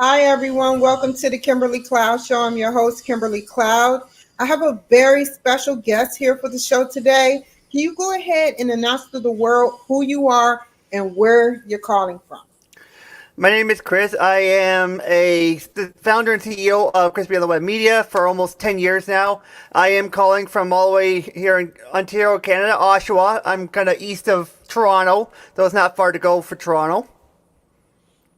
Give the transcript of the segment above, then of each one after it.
Hi, everyone. Welcome to the Kimberly Cloud Show. I'm your host, Kimberly Cloud. I have a very special guest here for the show today. Can you go ahead and announce to the world who you are and where you're calling from? My name is Chris. I am the founder and CEO of ChrisBOnTheWeb Media for almost 10 years now. I am calling from all the way here in Ontario, Canada, Oshawa. I'm kind of east of Toronto, though it's not far to go for Toronto.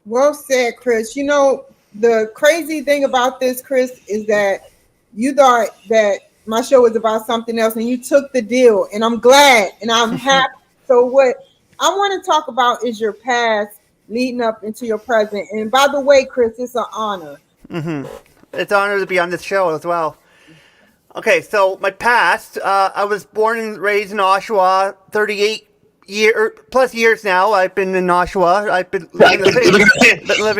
Well said, Chris. The crazy thing about this, Chris, is that you thought that my show was about something else and you took the deal. And I'm glad and I'm happy. So, what I want to talk about is your past leading up into your present. And by the way, Chris, it's an honor. It's an honor to be on this show as well. Okay, so my past, I was born and raised in Oshawa, 38 plus years now. I've been in Oshawa. I've been living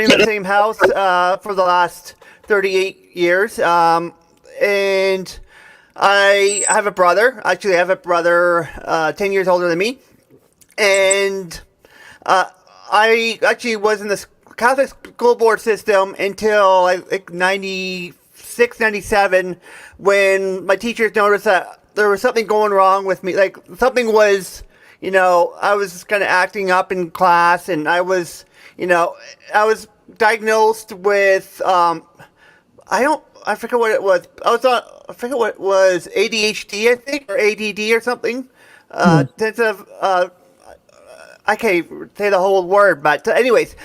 in the same house for the last 38 years. And I have a brother. Actually, I have a brother 10 years older than me. And I actually was in the Catholic school board system until I think 96, 97, when my teachers noticed that there was something going wrong with me. Like something was, I was kind of acting up in class, and I was diagnosed with, I forget what it was. I forget what it was, ADHD, I think, or ADD or something. Intensive, I can't say the whole word, but anyways,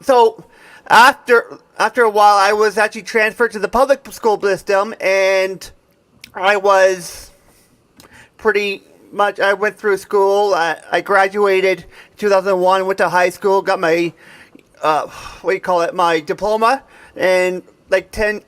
so after a while, I was actually transferred to the public school system, and I was pretty much. I went through school. I graduated in 2001. Went to high school. Got my my diploma, and like 10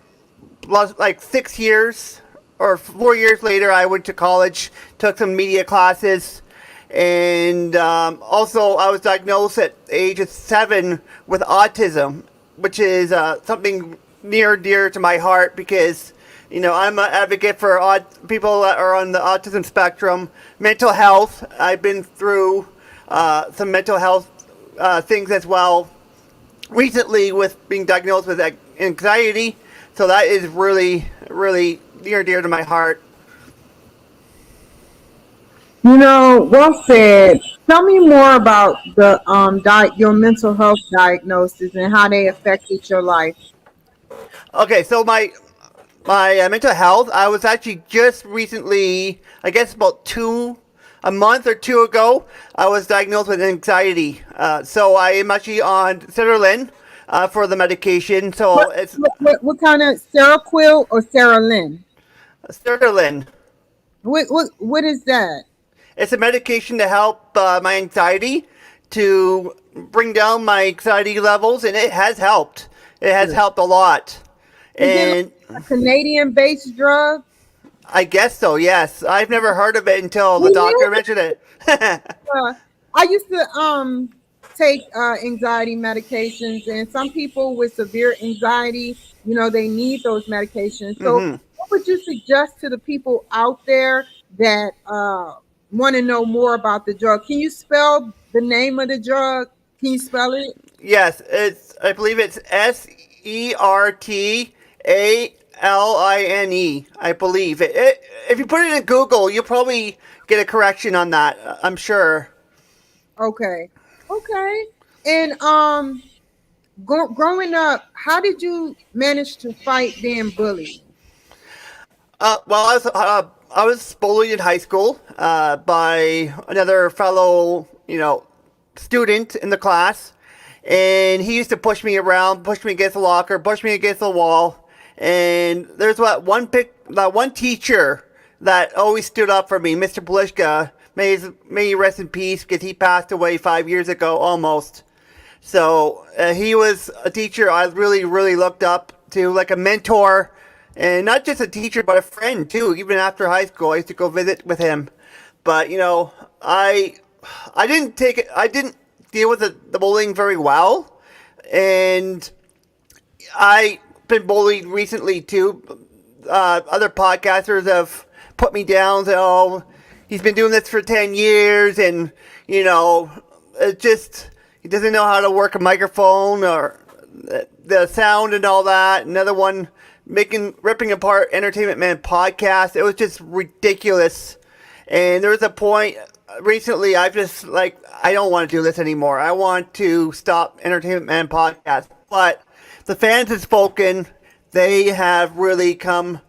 plus, like 6 years or 4 years later, I went to college. Took some media classes. And also, I was diagnosed at the age of 7 with autism, which is something near and dear to my heart because, I'm an advocate for people that are on the autism spectrum. Mental health, I've been through some mental health things as well recently with being diagnosed with anxiety. So that is really, really near and dear to my heart. Well said. Tell me more about the your mental health diagnosis and how they affected your life. Okay, so my mental health. I was actually just recently, I guess about a month or two ago, I was diagnosed with anxiety. So I am actually on Sertraline for the medication. So What it's what kind of Seroquel or Seralin? Sertraline. What is that? It's a medication to help my anxiety, to bring down my anxiety levels, and it has helped. It has helped a lot. Is it And like a Canadian-based drug? I guess so, yes. I've never heard of it until the Me doctor neither. mentioned it. I used to take anxiety medications, and some people with severe anxiety, they need those medications. So, hmm what would you suggest to the people out there that want to know more about the drug? Can you spell the name of the drug? Can you spell it? Yes, I believe it's Sertraline. I believe if you put it in Google, you'll probably get a correction on that. I'm sure. Okay, okay. And growing up, how did you manage to fight being bullied? Well, I was bullied in high school by another fellow, student in the class, and he used to push me around, push me against the locker, push me against the wall. And there's that one teacher that always stood up for me, Mr. Blishka. May he rest in peace because he passed away 5 years ago almost. So he was a teacher I really, really looked up to, like a mentor, and not just a teacher, but a friend too. Even after high school, I used to go visit with him. But I didn't take it. I didn't deal with the bullying very well, and I been bullied recently too. Other podcasters have put me down. Said, "Oh, he's been doing this for 10 years, and it just he doesn't know how to work a microphone or the sound and all that. Another one ripping apart Entertainment Man podcast. It was just ridiculous. And there was a point recently I've just like, I don't want to do this anymore. I want to stop Entertainment Man podcast. But the fans have spoken. They have really come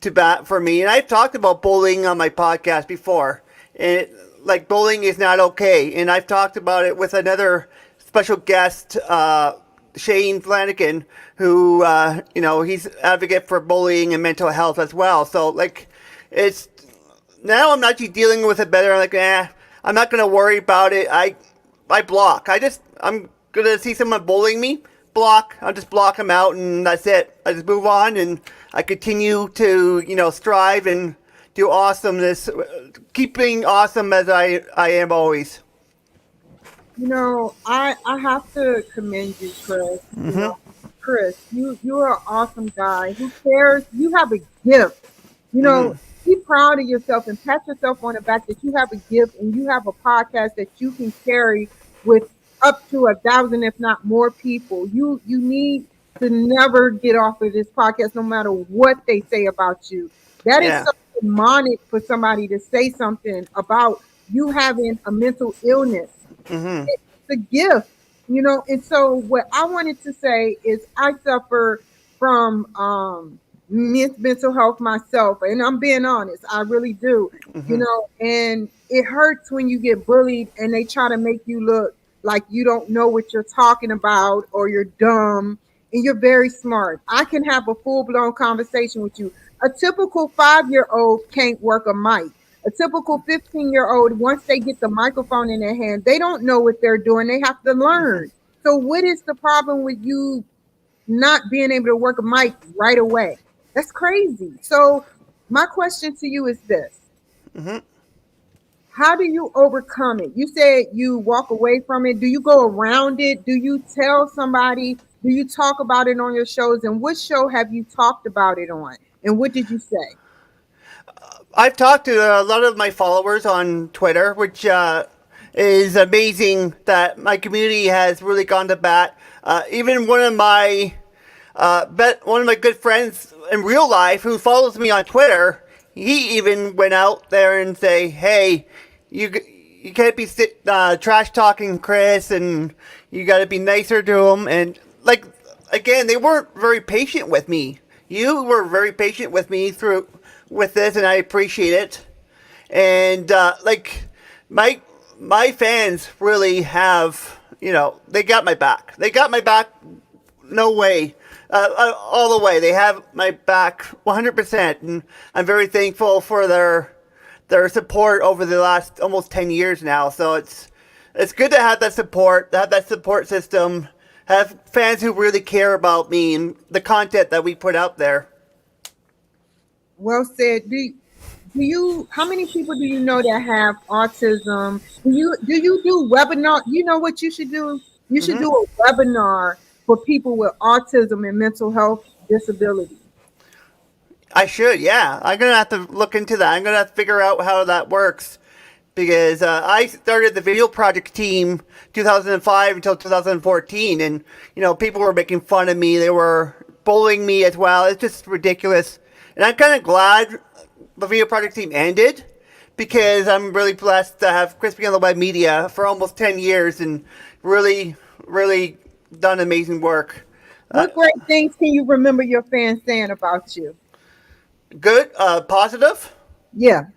to bat for me. And I've talked about bullying on my podcast before. And like, bullying is not okay. And I've talked about it with another special guest, Shane Flanagan, who, he's advocate for bullying and mental health as well. So, like, it's, now I'm actually dealing with it better. I'm like, I'm not going to worry about it. I block. I'm going to see someone bullying me, block. I'll just block them out, and that's it. I just move on, and I continue to, strive and do awesomeness, keeping awesome as I am always. I have to commend you, Chris. Chris, you're an awesome guy who cares. You have a gift. Be proud of yourself and pat yourself on the back that you have a gift and you have a podcast that you can carry with up to 1,000, if not more people. You need to never get off of this podcast, no matter what they say about you. That is so demonic for somebody to say something about you having a mental illness. It's a gift, and so what I wanted to say is I suffer from mental health myself, and I'm being honest, I really do. And it hurts when you get bullied and they try to make you look like you don't know what you're talking about or you're dumb, and you're very smart. I can have a full-blown conversation with you. A typical 5-year-old can't work a mic. A typical 15-year-old, once they get the microphone in their hand, they don't know what they're doing. They have to learn. So what is the problem with you not being able to work a mic right away? That's crazy. So my question to you is this. How do you overcome it? You said you walk away from it. Do you go around it? Do you tell somebody? Do you talk about it on your shows? And what show have you talked about it on? And what did you say? I've talked to a lot of my followers on Twitter, which is amazing that my community has really gone to bat. Even one of my good friends in real life who follows me on Twitter, he even went out there and say, "Hey, you can't be trash talking Chris, and you got to be nicer to him." And like, again, they weren't very patient with me. You were very patient with me with this, and I appreciate it. And my fans really have, they got my back. They got my back. No way. All the way. They have my back 100%. And I'm very thankful for their support over the last almost 10 years now. So it's good to have that support, system, have fans who really care about me and the content that we put out there. Well said. How many people do you know that have autism? Do you do webinar? You know what you should do? You should do a webinar for people with autism and mental health disability. I should, yeah. I'm going to have to look into that. I'm going to have to figure out how that works. Because I started the video project team 2005 until 2014. And, people were making fun of me. They were bullying me as well. It's just ridiculous. And I'm kind of glad the video project team ended, because I'm really blessed to have ChrisBOnTheWeb Media for almost 10 years and really, really done amazing work. What great things can you remember your fans saying about you? Good, positive? Yeah.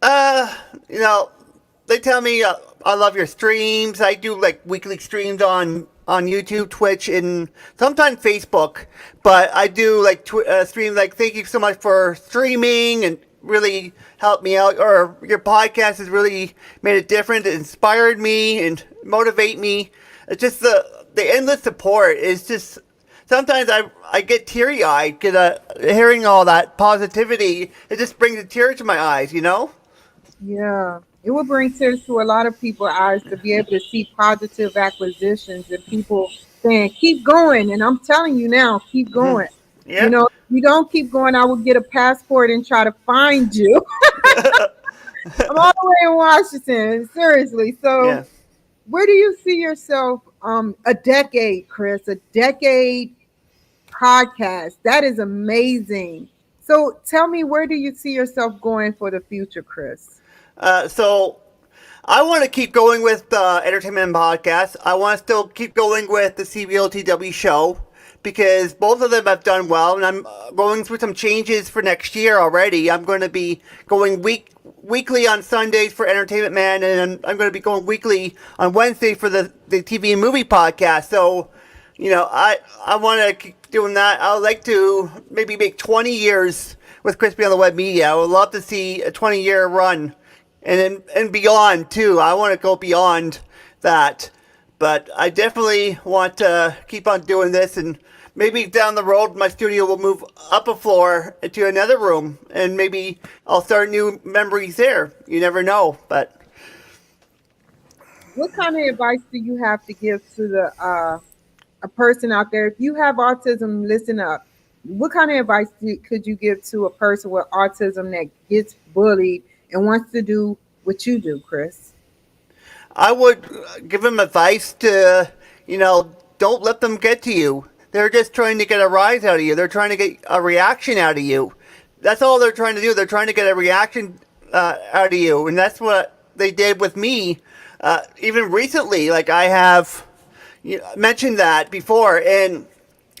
They tell me I love your streams. I do like weekly streams on YouTube, Twitch, and sometimes Facebook. But I do like stream, like, thank you so much for streaming and really helped me out. Or your podcast has really made a difference. It inspired me and motivate me. It's just the endless support is just, sometimes I get teary-eyed because hearing all that positivity, it just brings a tear to my eyes, Yeah. It will bring tears to a lot of people's eyes to be able to see positive acquisitions and people saying, keep going. And I'm telling you now, keep going. Yeah. If you don't keep going, I will get a passport and try to find you. I'm all the way in Washington, seriously. So where do you see yourself a decade, Chris, a decade podcast. That is amazing. So tell me, where do you see yourself going for the future, Chris? So I want to keep going with the entertainment podcast. I want to still keep going with the CBOTW show because both of them have done well, and I'm going through some changes for next year already. I'm going to be going weekly on Sundays for Entertainment Man, and I'm going to be going weekly on Wednesday for the TV and movie podcast. So, I want to keep doing that. I would like to maybe make 20 years with Crispy on the Web Media. I would love to see a 20-year run and beyond too. I want to go beyond that, but I definitely want to keep on doing this, and maybe down the road my studio will move up a floor into another room, and maybe I'll start new memories there. You never know, but What kind of advice do you have to give to the a person out there? If you have autism, listen up. What kind of advice could you give to a person with autism that gets bullied and wants to do what you do, Chris? I would give them advice to, don't let them get to you. They're just trying to get a rise out of you. They're trying to get a reaction out of you. That's all they're trying to do. They're trying to get a reaction out of you, and that's what they did with me. Even recently, like I have mentioned that before, and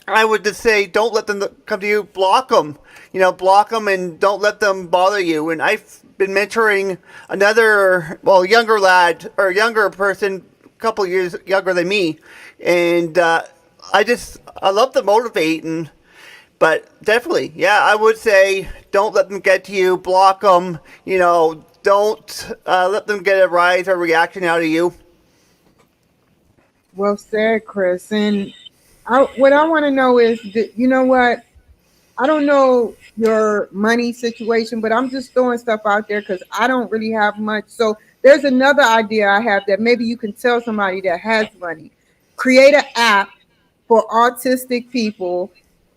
I would just say, don't let them come to you. Block them, block them, and don't let them bother you. And I've been mentoring another, younger lad or younger person, a couple years younger than me, and I love to motivate. But definitely, yeah, I would say don't let them get to you. Block them. Don't let them get a rise or reaction out of you. Well said, Chris. And what I want to know is, you know what? I don't know your money situation, but I'm just throwing stuff out there because I don't really have much. So there's another idea I have that maybe you can tell somebody that has money. Create an app for autistic people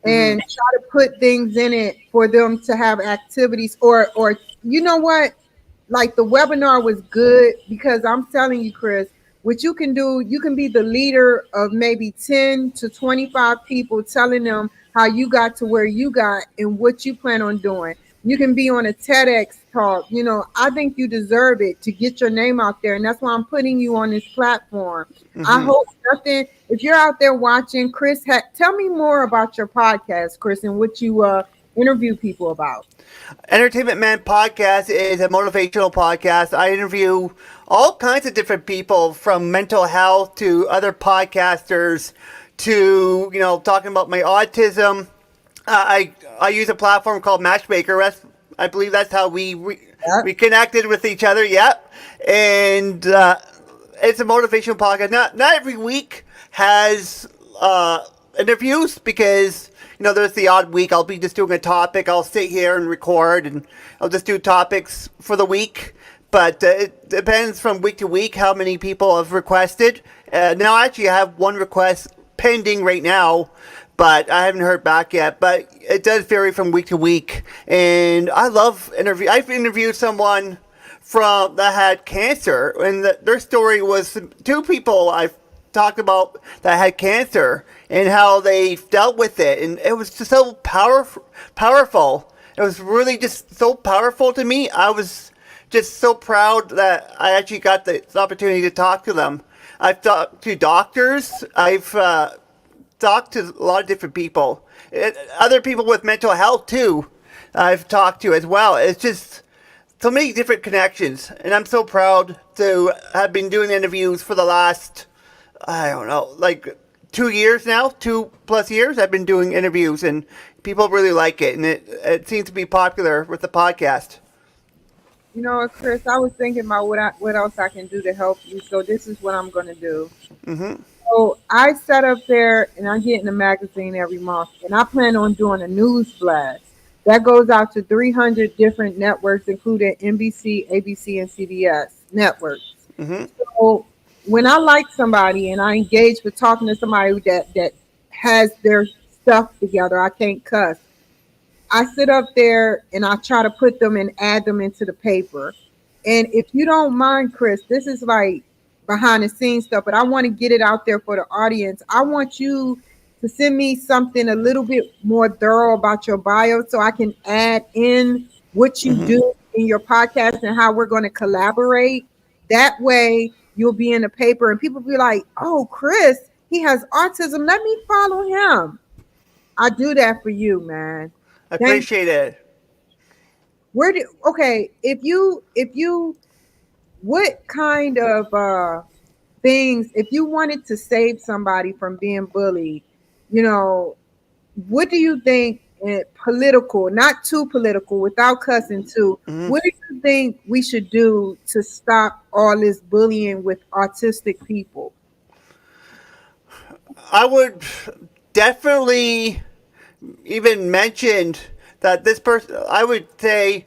Hmm. and try to put things in it for them to have activities, or you know what, like the webinar was good because I'm telling you, Chris, what you can do, you can be the leader of maybe 10 to 25 people, telling them how you got to where you got and what you plan on doing. You can be on a TEDx talk. I think you deserve it to get your name out there. And that's why I'm putting you on this platform. I Hmm. hope nothing, if you're out there watching, Chris, tell me more about your podcast, Chris, and what you interview people about. Entertainment Man podcast is a motivational podcast. I interview all kinds of different people, from mental health to other podcasters to talking about my autism. I use a platform called Matchmaker. I believe that's how we connected with each other. Yep, and it's a motivational podcast. Not every week has interviews because there's the odd week I'll be just doing a topic. I'll sit here and record, and I'll just do topics for the week. But it depends from week to week how many people have requested. Now, actually, I have one request pending right now, but I haven't heard back yet. But it does vary from week to week, and I love interview. I've interviewed someone from that had cancer, and their story was two people I've talked about that had cancer and how they dealt with it, and it was just so powerful. It was really just so powerful to me. I was just so proud that I actually got the opportunity to talk to them. I've talked to doctors. I've talked to a lot of different people, other people with mental health too. I've talked to as well. It's just so many different connections, and I'm so proud to have been doing interviews for the last, I don't know, like 2 years now, 2+ years. I've been doing interviews, and people really like it, and it seems to be popular with the podcast. You know what, Chris? I was thinking about what else I can do to help you. So this is what I'm going to do. Hmm. So I set up there, and I get in a magazine every month, and I plan on doing a news blast that goes out to 300 different networks, including NBC, ABC, and CBS networks. Hmm. So when I like somebody and I engage with talking to somebody that has their stuff together, I can't cuss. I sit up there and I try to put them and add them into the paper. And if you don't mind, Chris, this is like behind the scenes stuff, but I want to get it out there for the audience. I want you to send me something a little bit more thorough about your bio so I can add in what you Hmm. do in your podcast and how we're going to collaborate. That way you'll be in the paper and people be like, oh, Chris, he has autism. Let me follow him. I do that for you, man. Thank Appreciate it. where do okay, if you what kind of things, if you wanted to save somebody from being bullied, you know, what do you think, political, not too political, without cussing too, Hmm. what do you think we should do to stop all this bullying with autistic people? I would definitely even mention that this person. I would say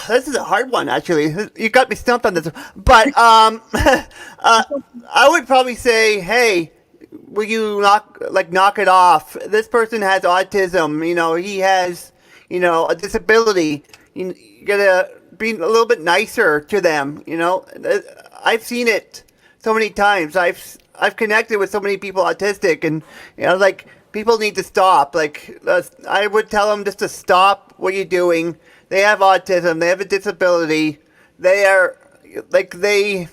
this is a hard one, actually. You got me stumped on this, but I would probably say, hey, will you knock it off? This person has autism. He has a disability. You gotta be a little bit nicer to them. I've seen it so many times. I've connected with so many people autistic, and people need to stop. I would tell them just to stop what you're doing. They have autism. They have a disability. They are they.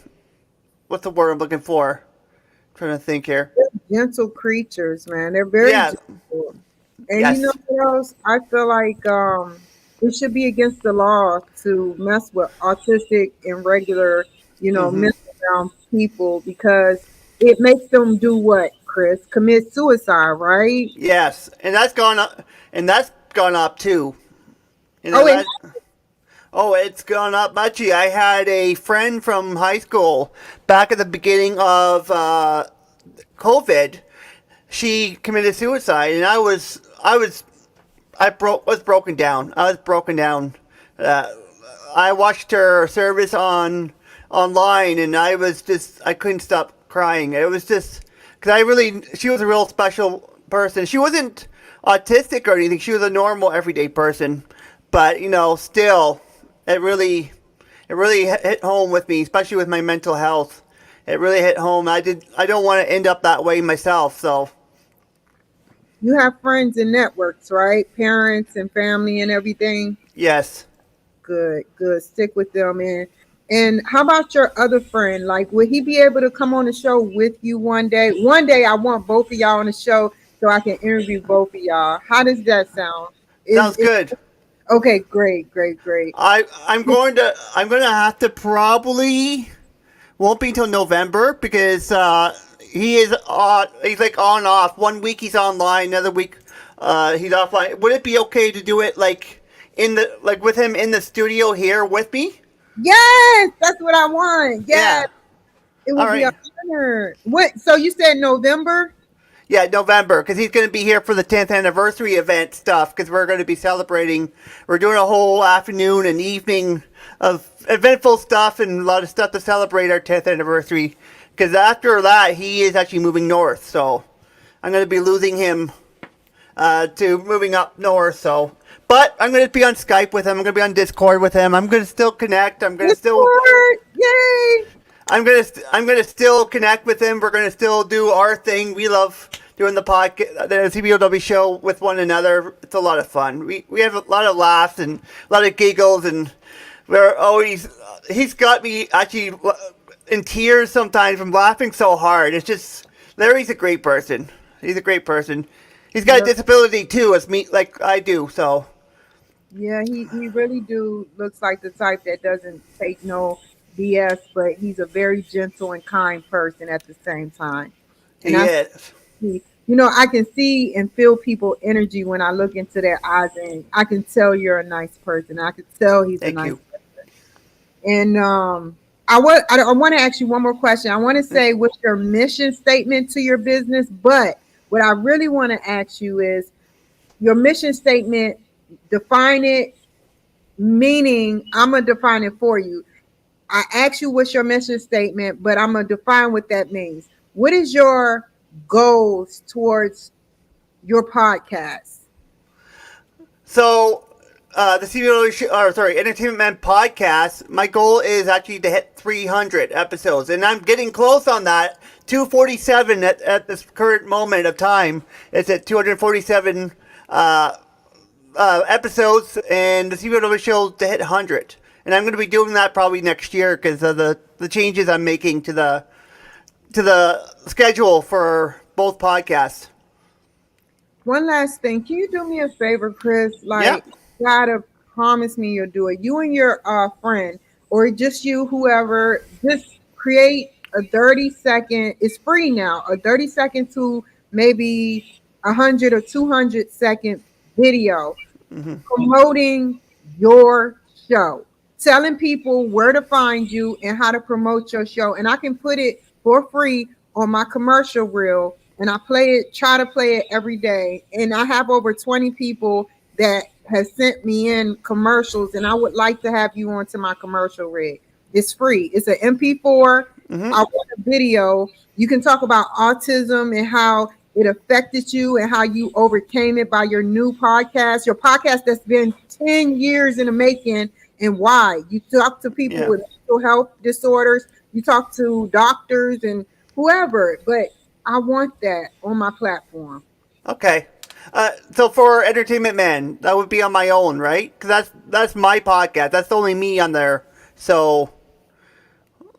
What's the word I'm looking for? I'm trying to think here. Gentle creatures, man. They're very Yeah. gentle. And you know Yes. what else? I feel like it should be against the law to mess with autistic and regular, Hmm. mental down people because it makes them do what, Chris? Commit suicide, right? Yes, and that's gone up. And that's gone up too. Oh, it That. Oh, it's gone up much. I had a friend from high school back at the beginning of COVID. She committed suicide, and I was broken down. I was broken down. Uh, I watched her service online, and I couldn't stop crying. It was just because she was a real special person. She wasn't autistic or anything. She was a normal everyday person, but still, it really, it really hit home with me, especially with my mental health. It really hit home. I don't want to end up that way myself. So you have friends and networks, right? Parents and family and everything. yes. Good, good. Stick with them. And how about your other friend? Like, would he be able to come on the show with you one day? One day, I want both of y'all on the show so I can interview both of y'all. How does that sound? Sounds Is good. okay? Great, great, great. I'm going to have to probably won't be until November because he's like on off. One week he's online, another week he's offline. Would it be okay to do it with him in the studio here with me? Yes, that's what I want. Yes, Yeah. it All would be an right. honor. What? So you said November? Yeah, November, because he's going to be here for the 10th anniversary event stuff, because we're going to be celebrating. We're doing a whole afternoon and evening of eventful stuff and a lot of stuff to celebrate our 10th anniversary. Because after that, he is actually moving north, so I'm going to be losing him to moving up north. But I'm going to be on Skype with him. I'm going to be on Discord with him. I'm going to still connect. Discord! Yay! I'm gonna still connect with him. We're gonna still do our thing. We love doing the podcast, the CBOW show with one another. It's a lot of fun. We have a lot of laughs and a lot of giggles, and we're always. He's got me actually in tears sometimes from laughing so hard. It's just Larry's a great person. He's a great person. He's got a Yeah, disability too, as me like I do. So yeah, he really do looks like the type that doesn't take no BS, but he's a very gentle and kind person at the same time. And he I is. see, I can see and feel people energy when I look into their eyes, and I can tell you're a nice person. I can tell he's a Thank nice you. person. And I want to ask you one more question. I want to say what's your mission statement to your business, but what I really want to ask you is your mission statement, define it, meaning I'm gonna define it for you. I ask you what's your mission statement, but I'm gonna define what that means. What is your goals towards your podcast? So the Entertainment Man podcast, my goal is actually to hit 300 episodes, and I'm getting close on that. 247 at this current moment of time. It's at 247 episodes, and the CBOW show to hit 100. And I'm going to be doing that probably next year because of the changes I'm making to the schedule for both podcasts. One last thing. Can you do me a favor, Chris? Yeah. You gotta promise me you'll do it. You and your friend, or just you, whoever, just create a 30-second, it's free now, a 30-second to maybe 100 or 200-second video promoting your show, telling people where to find you and how to promote your show. And I can put it for free on my commercial reel, and I try to play it every day. And I have over 20 people that has sent me in commercials, and I would like to have you onto my commercial rig. It's free. It's an MP4. I want a video. You can talk about autism and how it affected you and how you overcame it by your new podcast, your podcast that's been 10 years in the making, and why. You talk to people with mental health disorders. You talk to doctors and whoever, but I want that on my platform. Okay. So for Entertainment Man, that would be on my own, right? Because that's my podcast. That's only me on there. So,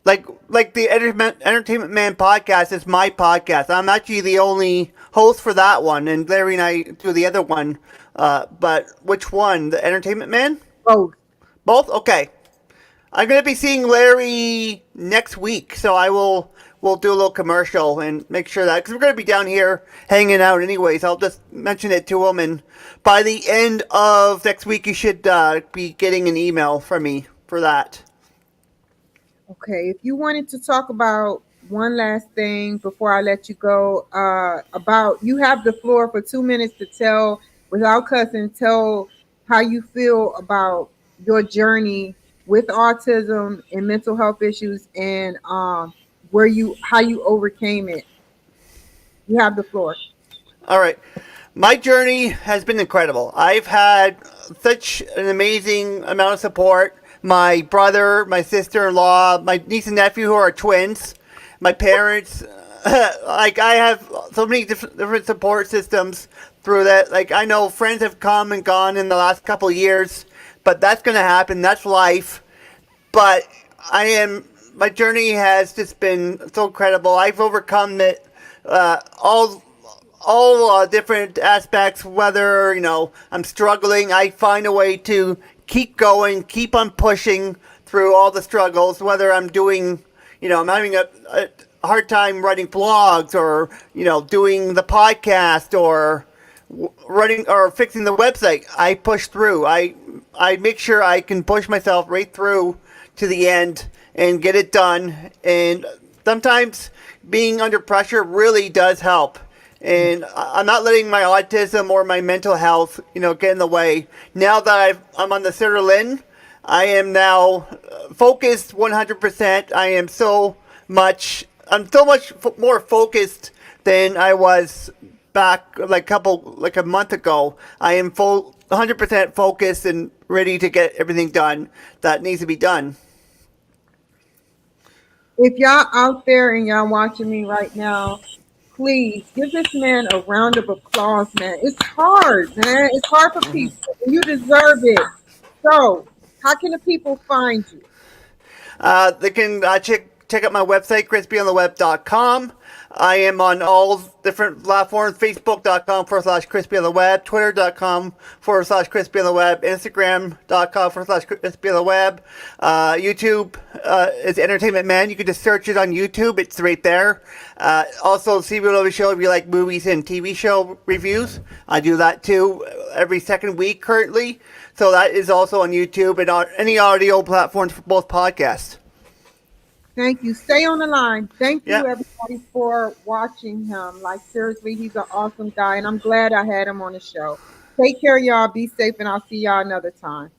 like the Entertainment Man podcast is my podcast. I'm actually the only host for that one, and Larry and I do the other one. But which one? The Entertainment Man? Both. Both? Okay. I'm going to be seeing Larry next week, so we'll do a little commercial and make sure that, because we're going to be down here hanging out anyways. I'll just mention it to him, and by the end of next week, you should be getting an email from me for that. Okay, if you wanted to talk about one last thing before I let you go, you have the floor for 2 minutes to tell, without cussing, tell how you feel about your journey with autism and mental health issues, and how you overcame it. You have the floor. All right. My journey has been incredible. I've had such an amazing amount of support. My brother, my sister-in-law, my niece and nephew who are twins, my parents. I have so many different support systems through that. I know friends have come and gone in the last couple of years, but that's going to happen. That's life. But my journey has just been so incredible. I've overcome it, all different aspects. Whether I'm struggling, I find a way to keep going, keep on pushing through all the struggles. Whether I'm doing, I'm having a hard time writing blogs, or doing the podcast, or running or fixing the website. I push through. I make sure I can push myself right through to the end and get it done. And sometimes being under pressure really does help. And I'm not letting my autism or my mental health, get in the way. Now that I'm on the Citrulline, I am now focused 100%. I'm so much more focused than I was back a month ago. I am 100% focused and ready to get everything done that needs to be done. If y'all out there and y'all watching me right now, please give this man a round of applause, man. It's hard, man. It's hard for people. You deserve it. So, how can the people find you? They can check out my website, ChrisBOnTheWeb.com. I am on all different platforms, Facebook.com/ChrisBOnTheWeb, Twitter.com/ChrisBOnTheWeb, Instagram.com/ChrisBOnTheWeb. YouTube is Entertainment Man. You can just search it on YouTube. It's right there. Also, CBOW Show if you like movies and TV show reviews. I do that too every second week currently. So that is also on YouTube and on any audio platforms for both podcasts. Thank you. Stay on the line. Thank you, everybody, for watching him. Seriously, he's an awesome guy, and I'm glad I had him on the show. Take care, y'all. Be safe, and I'll see y'all another time.